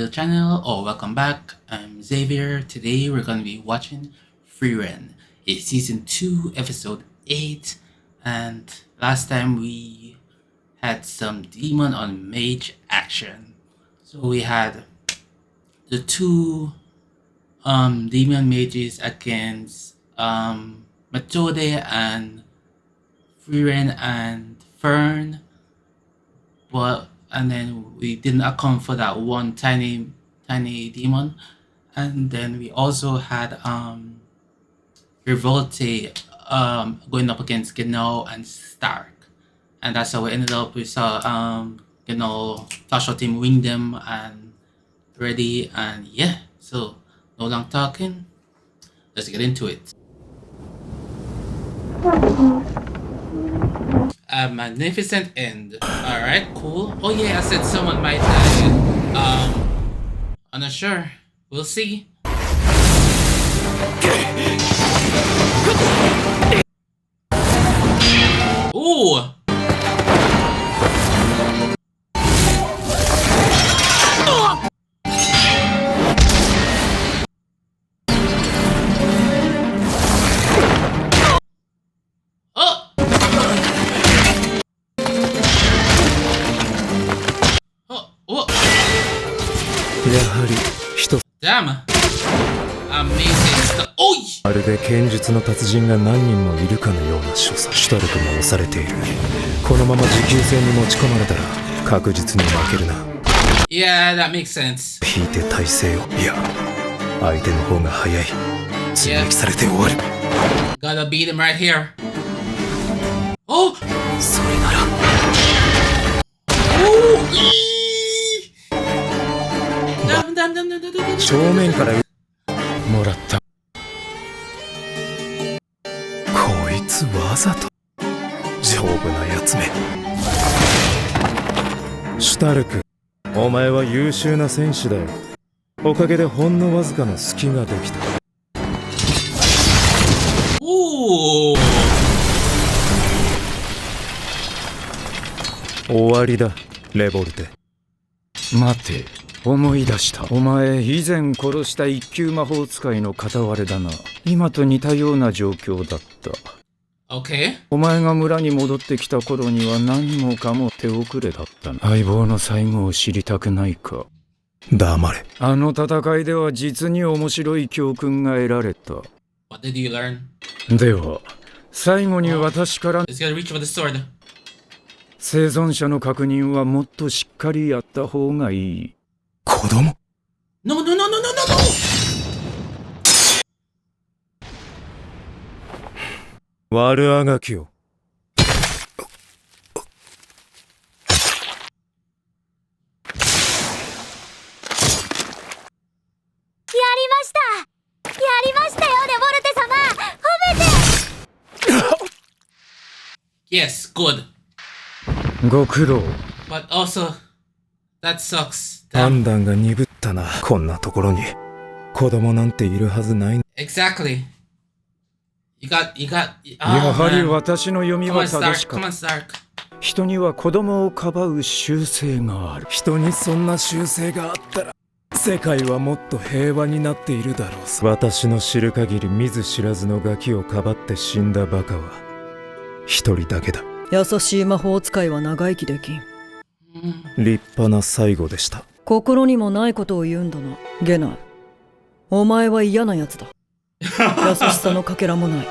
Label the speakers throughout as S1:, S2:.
S1: the channel or welcome back. I'm Xavier. Today we're going to be watching Frieren. It's season 2 episode 8, and last time we had some demon on mage action. So we had the two demon mages against Methode and Frieren and Fern, and then we didn't account for that one tiny demon, and then we also had Revolte going up against Genau and Stark, and that's how we ended up. We saw Genau flash out him, wing them, and ready, and yeah. So no long talking, let's get into it. A magnificent end. Alright, cool. Oh yeah, I said someone might die. I'm not sure. We'll see. Ooh! Damn. Amazing stuff. おい！
S2: まるで剣術の達人が何人もいるかのような所作。シュタルクも押されている。このまま持久戦に持ち込まれたら確実に負けるな。
S1: Yeah, that makes sense.
S2: 引いて体勢を。いや、相手の方が早い。追撃されて終わる。
S1: Gotta beat him right here. お！
S2: それなら。
S1: おー！
S2: 正面からもらった。こいつわざと丈夫なやつめ。シュタルク、お前は優秀な戦士だよ。おかげでほんのわずかな隙ができた。
S1: おお。
S2: 終わりだ、レボルテ。
S3: 待て、思い出した。お前以前殺した一級魔法使いの片割れだな。今と似たような状況だった。
S1: Okay.
S3: お前が村に戻ってきた頃には何もかも手遅れだったな。相棒の最後を知りたくないか。
S2: 黙れ。
S3: あの戦いでは実に面白い教訓が得られた。
S1: What did you learn?
S3: では最後に私から
S1: Let's get reach for the sword.
S3: 生存者の確認はもっとしっかりやった方がいい。
S2: 子供？
S1: No, no, no, no, no, no, no!
S2: 悪あがきを。
S4: やりましたよ、レボルテ様。褒めて。
S1: Yes, good.
S3: ご苦労。
S1: But also, that sucks.
S2: 判断が鈍ったな。こんなところに子供なんているはずない。
S1: Exactly. You got.
S3: やはり私の読みは正しかった。
S1: Come on, Stark.
S3: 人には子供をかばう習性がある。
S2: 人にそんな習性があったら世界はもっと平和になっているだろう。私の知る限り見ず知らずのガキをかばって死んだバカは一人だけだ。
S5: 優しい魔法使いは長生きできん。
S2: 立派な最後でした。
S5: 心にもないことを言うんだな、ゲナ。お前は嫌なやつだ。優しさのかけらもない。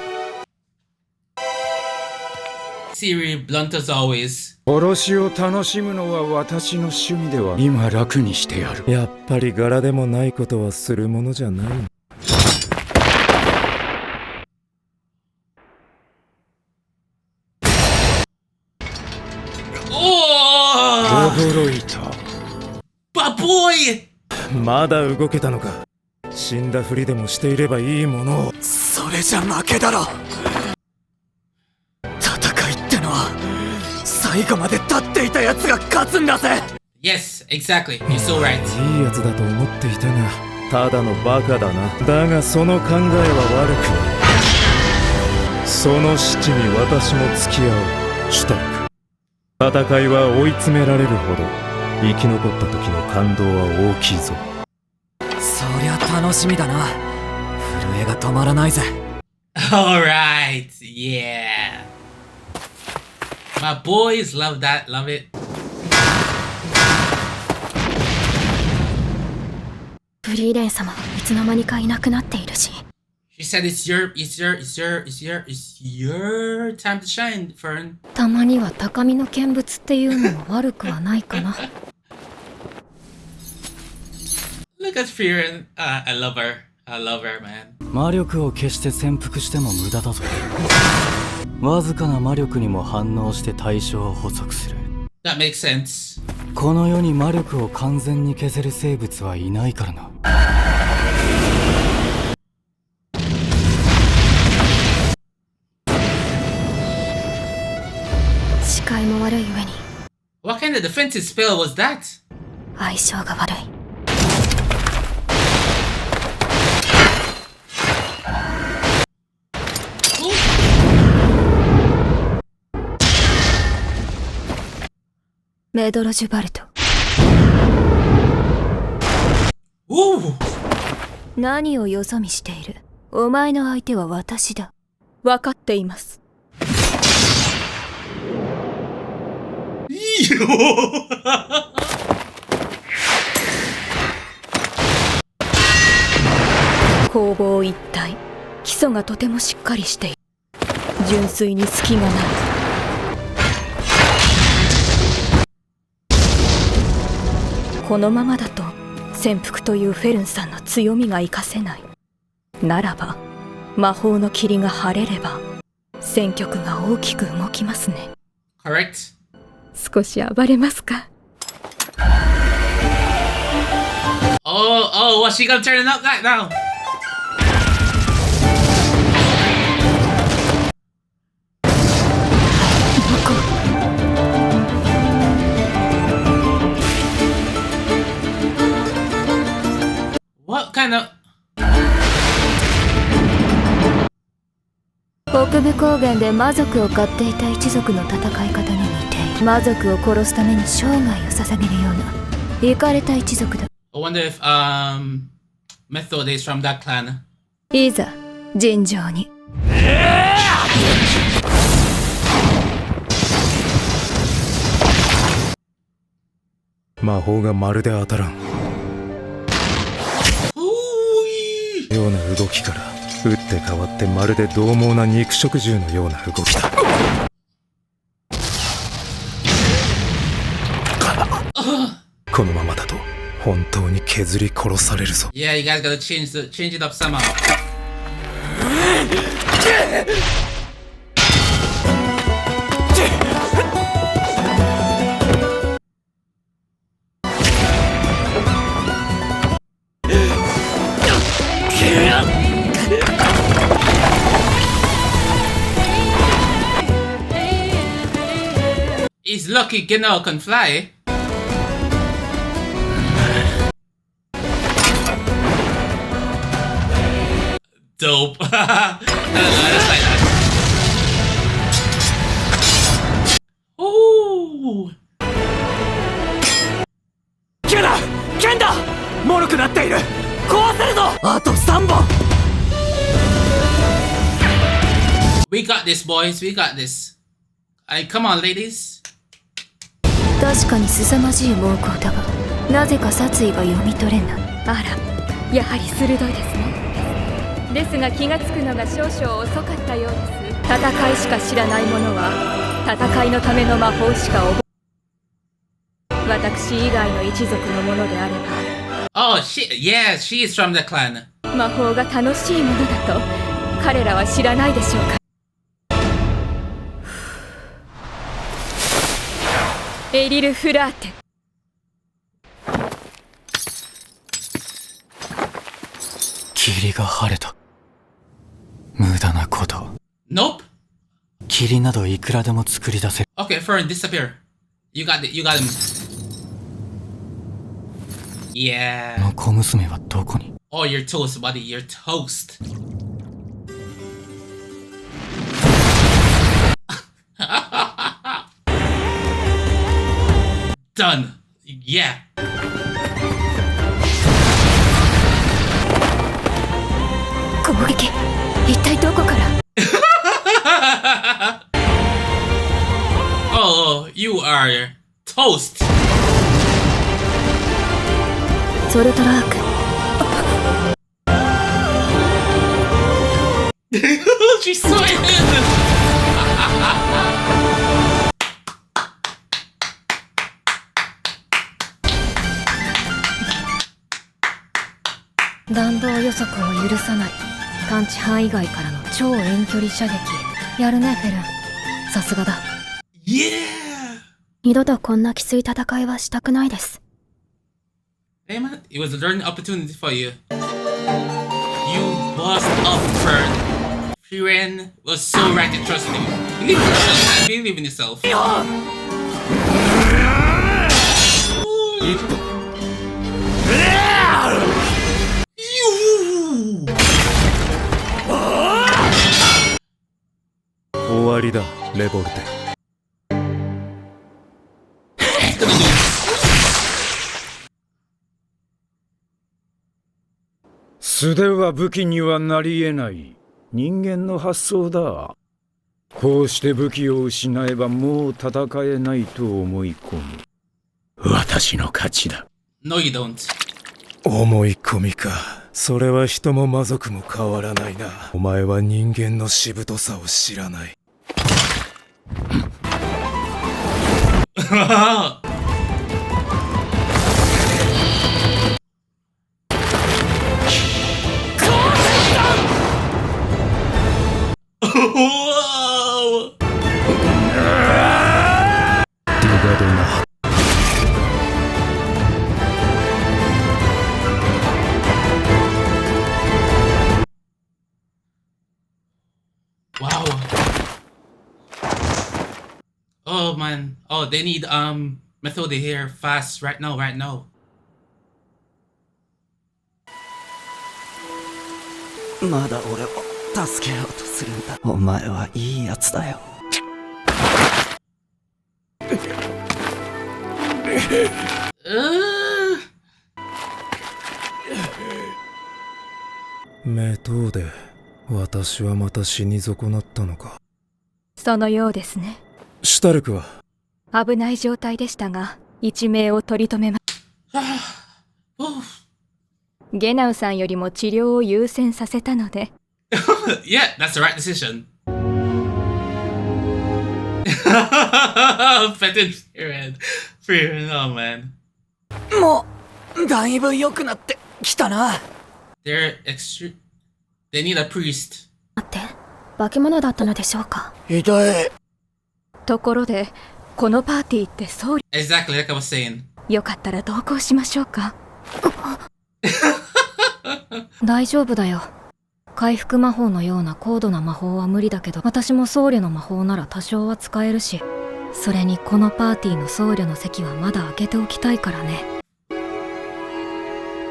S1: Siri, blunt as always.
S3: 殺しを楽しむのは私の趣味では今楽にしてやる。
S2: やっぱり柄でもないことはするものじゃない。
S3: 驚いた。
S1: But boy!
S2: まだ動けたのか。死んだふりでもしていればいいものを。それじゃ負けだろ。戦いってのは最後まで立っていたやつが勝つんだぜ。
S1: Yes, exactly. You're so right.
S2: いいやつだと思っていたがただのバカだな。だがその考えは悪くない。その七に私も付き合う。シュタルク。戦いは追い詰められるほど生き残った時の感動は大きいぞ。
S6: そりゃ楽しみだな。震えが止まらないぜ。
S1: Alright, yeah. My boys love that, love it.
S4: フリーレン様はいつの間にかいなくなっているし。
S1: She said it's your time to shine, Fern.
S4: たまには高みの見物っていうのも悪くはないかな。
S1: Look at Fern. I love her. I love her, man.
S6: 魔力を消して潜伏しても無駄だぞ。わずかな魔力にも反応して対象を捕捉する。
S1: That makes sense.
S6: この世に魔力を完全に消せる生物はいないからな。
S4: 視界も悪い上に
S1: What kind of defensive spell was that?
S4: 相性が悪い。メドロジュバルト。
S1: Ooh!
S4: 何をよそ見している。お前の相手は私だ。
S5: 分かっています。攻防一体。基礎がとてもしっかりしている。純粋に隙がない。このままだと潜伏というフェルンさんの強みが活かせない。ならば魔法の霧が晴れれば戦局が大きく動きますね。
S1: Correct.
S4: 少し暴れますか。
S1: Oh, what's she gonna turn it up like now? What kind of...
S4: 北部高原で魔族を飼っていた一族の戦い方に似ている。魔族を殺すために生涯を捧げるようなイカれた一族だ。
S1: I wonder if Method is from that clan.
S4: いざ尋常に。
S2: 魔法がまるで当たらん
S1: Ooh!
S2: ような動きから打って変わってまるで獰猛な肉食獣のような動きだこのままだと本当に削り殺されるぞ
S1: Yeah, you guys gotta change it up somehow. He's lucky Genau can fly. Dope. I just like that. Ooh.
S6: ケンだ脆くなっている。壊せるぞ。あと3本。
S1: We got this, boys. We got this. Come on, ladies.
S4: 確かに凄まじい猛攻だがなぜか殺意が読み取れない。
S7: あら、やはり鋭いですね。ですが気がつくのが少々遅かったようです。戦いしか知らない者は戦いのための魔法しか覚え、私以外の一族のものであれ
S1: Oh, yeah, she is from the clan.
S7: ば魔法が楽しいものだと彼らは知らないでしょうか。エリル・フラーテ。
S6: 霧が晴れた。無駄なこと。
S1: Nope.
S6: 霧などいくらでも作り出せる。
S1: Okay, Fern, disappear. You got it. You got him. Yeah.
S6: の小娘はどこに？
S1: Oh, you're toast, buddy. You're toast. Done. Yeah.
S5: 攻撃一体どこから
S1: Oh, you are toast.
S5: ゾルトラーク
S1: She's so in.
S5: 弾道予測を許さない探知範囲外からの超遠距離射撃やるねフェルンさすがだ
S1: Yeah.
S4: 二度とこんなきつい戦いはしたくないです。
S1: Hey man, it was a learning opportunity for you. You bossed up, Fern. Frieren was so right to trust you. Believe in yourself, man. Believe in yourself. You.
S2: 終わりだレボルテ。
S3: 素手は武器にはなり得ない人間の発想だ。こうして武器を失えばもう戦えないと思い込む。私の勝ちだ。
S1: No, you don't.
S2: 思い込みか。それは人も魔族も変わらないな。お前は人間のしぶとさを知らない。
S1: Whoa!
S2: ディガドナ。
S1: Wow. Oh man. Oh, they need Methode here fast right now, right now.
S6: まだ俺を助けようとするんだ。お前はいいやつだよ。
S2: メトーデ、私はまた死に損なったのか。
S5: そのようですね。
S2: シュタルクは
S5: 危ない状態でしたが一命を取り留めまゲナウさんよりも治療を優先させたので
S1: Yeah, that's the right decision. Fetid Frieren, oh man.
S6: もうだいぶ良くなってきたな。
S1: They're extra. They need a priest.
S4: 待って、化け物だったのでしょうか。
S6: 痛い。
S5: ところでこのパーティーって僧侶
S1: Exactly like I was saying.
S5: よかったら同行しましょうか。
S4: 大丈夫だよ。回復魔法のような高度な魔法は無理だけど、私も僧侶の魔法なら多少は使えるし、それにこのパーティーの僧侶の席はまだ開けておきたいからね。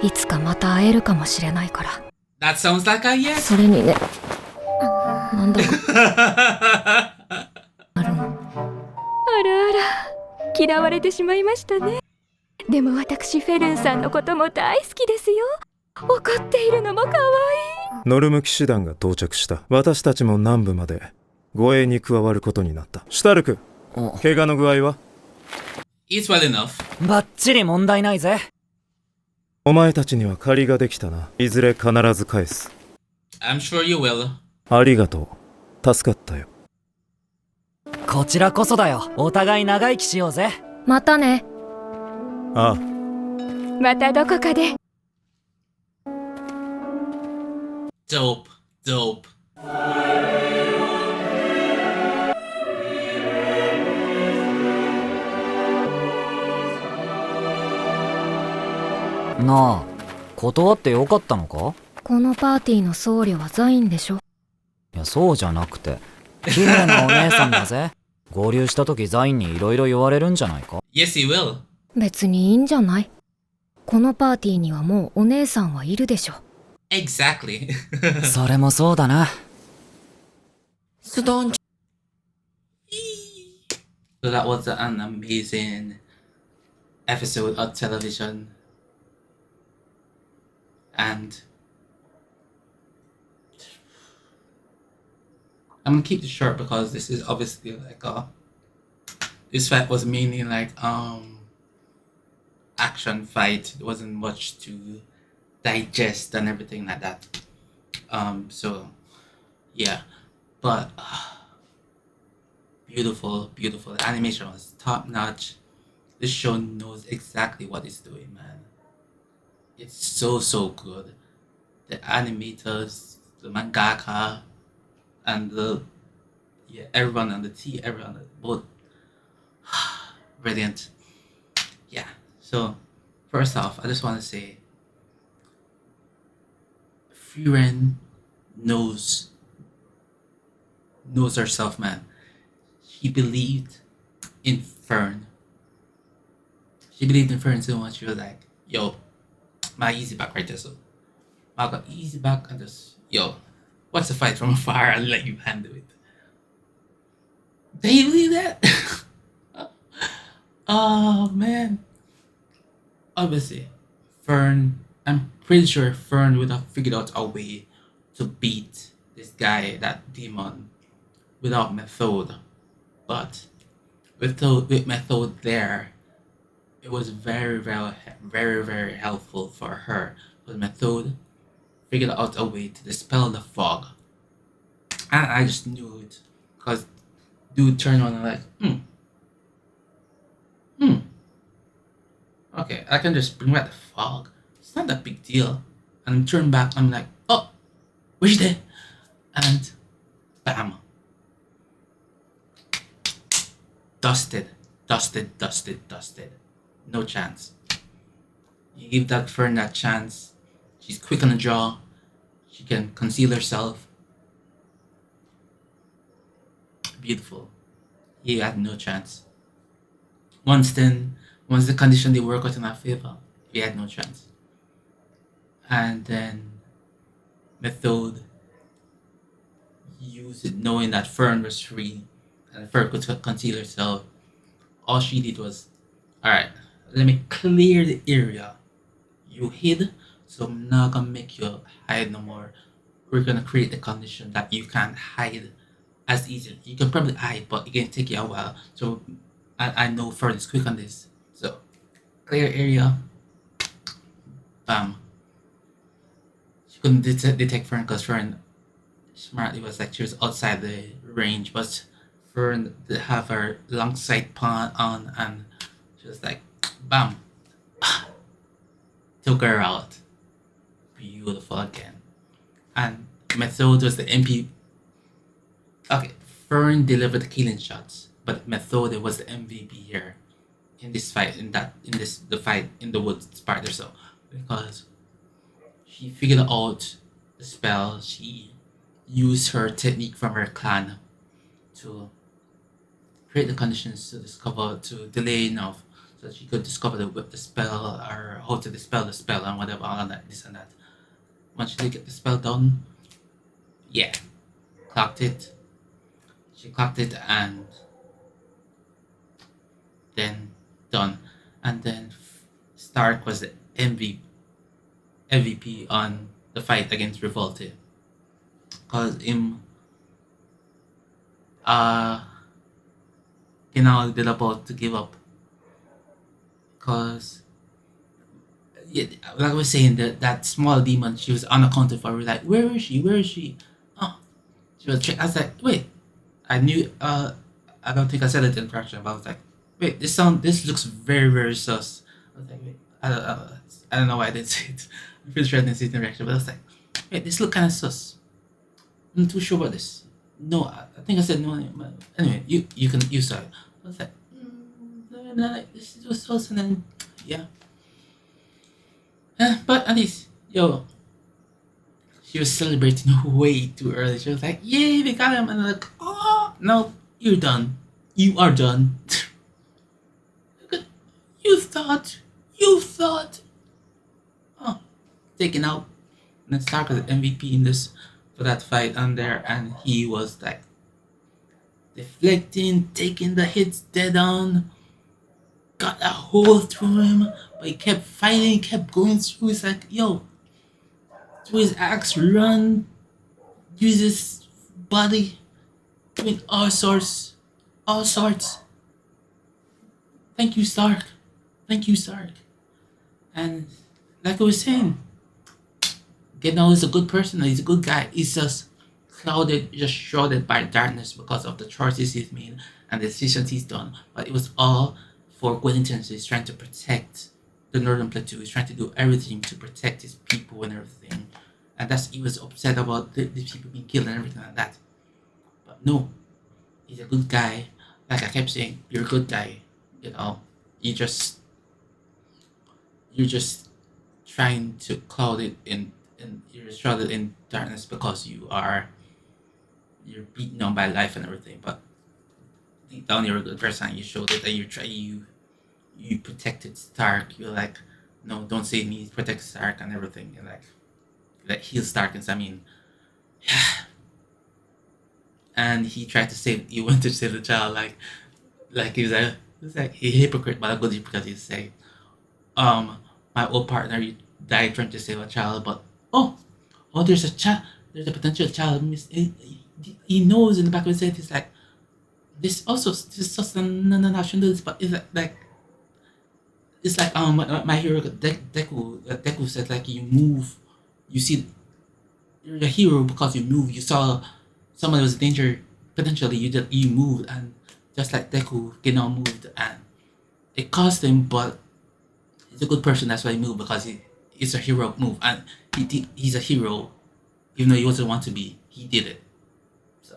S4: いつかまた会えるかもしれないから。
S1: That sounds like a yes.
S4: それにね、なんだかあるの。
S5: あらあら嫌われてしまいましたね。でも私フェルンさんのことも大好きですよ。怒っているのも可愛い。
S2: ノルム騎士団が到着した。私たちも南部まで護衛に加わることになった。シュタルク、怪我の具合は？
S1: It's well enough.
S6: バッチリ問題ないぜ。
S2: お前たちには借りができたな。いずれ必ず返す。
S1: I'm sure you will.
S2: ありがとう。助かったよ。
S6: こちらこそだよ。お互い長生きしようぜ。
S4: またね。
S2: ああ。
S5: またどこかで。
S1: Dope, dope.
S6: なあ、断ってよかったのか？
S4: このパーティーの僧侶はザインでしょ。
S6: いや、そうじゃなくて、綺麗なお姉さんだぜ。合流した時ザインにいろいろ言われるんじゃないか？
S1: Yes, he will.
S4: 別にいいんじゃない？このパーティーにはもうお姉さんはいるでしょ。
S1: Exactly.
S6: それもそうだな。
S1: So that was an amazing episode of television, and I'm gonna keep this short because this is obviously like this fight was mainly like action fight. There wasn't much to digest and everything like that. So yeah, but beautiful, beautiful. The animation was top notch. This show knows exactly what it's doing, man. It's so good. The animators, the mangaka, and the everyone on the team, everyone both brilliant. Yeah. So first off, I just want to say, Frieren knows herself, man. She believed in Fern. She believed in Fern so much. She was like, "Yo, my easy back right there, so I got easy back and just yo, what's the fight from afar? I'll let you handle it." Do you believe that? Oh man. Obviously, Fern. I'm pretty sure Fern would have figured out a way to beat this guy, that demon, without Method. But with Method there, it was very helpful for her. Because Method figured out a way to dispel the fog, and I just knew it. Because dude turned on and like, okay, I can just bring back the fog. It's not that big deal. And I'm turned back. I'm like, oh, where's she there? And bam, dusted. No chance. You give that Fern that chance. She's quick on the draw. She can conceal herself. Beautiful. He had no chance. Once the condition they work out in our favor, he had no chance. And then Method used it knowing that Fern was free and Fern could conceal herself. All she did was, alright, let me clear the area. You hid, so I'm not gonna make you hide no more. We're gonna create the condition that you can't hide as easily. You can probably hide, but it can take you a while. So I know Fern is quick on this. So clear area. Bam. She couldn't detect Fern because Fern smartly was like she was outside the range, but Fern did have her long sight pawn on and she was like bam. Took her out. Beautiful again. And Method was the MP. Okay, Fern delivered the killing shots, but Method was the MVP here in this fight, the fight in the woods part or so, because she figured out the spell. She used her technique from her clan to create the conditions to delay enough so that she could discover the spell or how to dispel the spell and whatever, all of that, this and that. Once she did get the spell done, yeah, clocked it. She clocked it and then done. And then Stark was the MVP on the fight against Revolte. Cause him did about to give up. Cause yeah, like I was saying, that small demon, she was unaccounted for. We're like, where is she? Where is she? Oh, she was. I was like, wait. I knew. I don't think I said it in fraction, but I was like, wait. This looks very sus. I was like, wait. I don't know why I didn't say it. I'm pretty sure I didn't say it in reaction, but I was like, wait. This look kind of sus. I'm not too sure about this. No, I think I said no. Anyway, you saw it. I was like, this was sus, and then yeah. But at least, yo, she was celebrating way too early. She was like, yay, we got him. And I'm like, oh, no, you're done. You are done. You thought. Oh, taken out. And then Stark was the MVP in this, for that fight on there. And he was like, deflecting, taking the hits dead on. got a hole through him, but he kept fighting, kept going through. It's like, yo, through his axe, run, use his body, doing all sorts, all sorts. Thank you, Stark. Thank you, Stark. And like I was saying, Gandalf is a good person. He's a good guy. He's just clouded, just shrouded by darkness because of the choices he's made and the decisions he's done. But it was all for good intentions. He's trying to protect the Northern Plateau. He's trying to do everything to protect his people and everything. And he was upset about the people being killed and everything like that. But no, he's a good guy. Like I kept saying, you're a good guy. You know, you're just trying to cloud it in you're shrouded in darkness because you're beaten down by life and everything. But deep down you're a good person. You showed it, and you protected Stark. You're like, no, don't save me, protect Stark and everything. And like heal Stark. And I mean, yeah. And he tried to save. He went to save the child. Like he was like a hypocrite, but a good hypocrite. He's saying, my old partner died trying to save a child, but oh, there's a potential child. He knows in the back of his head. He's like, this just no, I shouldn't do this. But it's like my hero Deku said, like, you move, you see, you're a hero because you move. You saw someone was in danger potentially. You moved, and just like Deku, Geno moved, and it cost him, but he's a good person. That's why he moved, because it's a hero move, and he's a hero, even though he wasn't want to be. He did it. So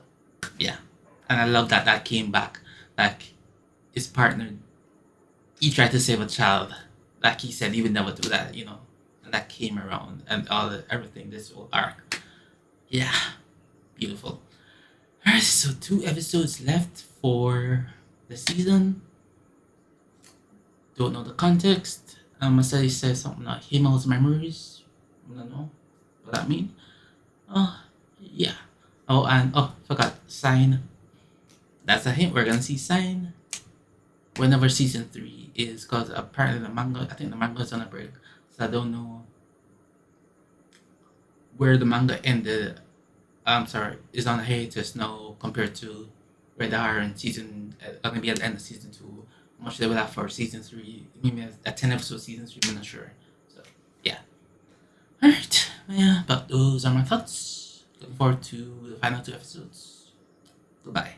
S1: yeah, and I love that came back. Like his partner, he tried to save a child. Like he said, he would never do that, and that came around, and everything. This whole arc, yeah, beautiful. Alright, so 2 episodes left for the season. Don't know the context. Masai says something like Himmel's memories. I don't know what that means. Yeah. Oh, and forgot Sign. That's a hint. We're gonna see Sign whenever season 3 is, because apparently I think the manga is on a break, so I don't know where the manga ended. Is on a hiatus now compared to where they are in gonna be at the end of season 2. How much they will have for season 3? Maybe a 10 episode season 3. I'm not sure. So yeah. Alright. Yeah, but those are my thoughts. Looking forward to the final 2 episodes. Goodbye.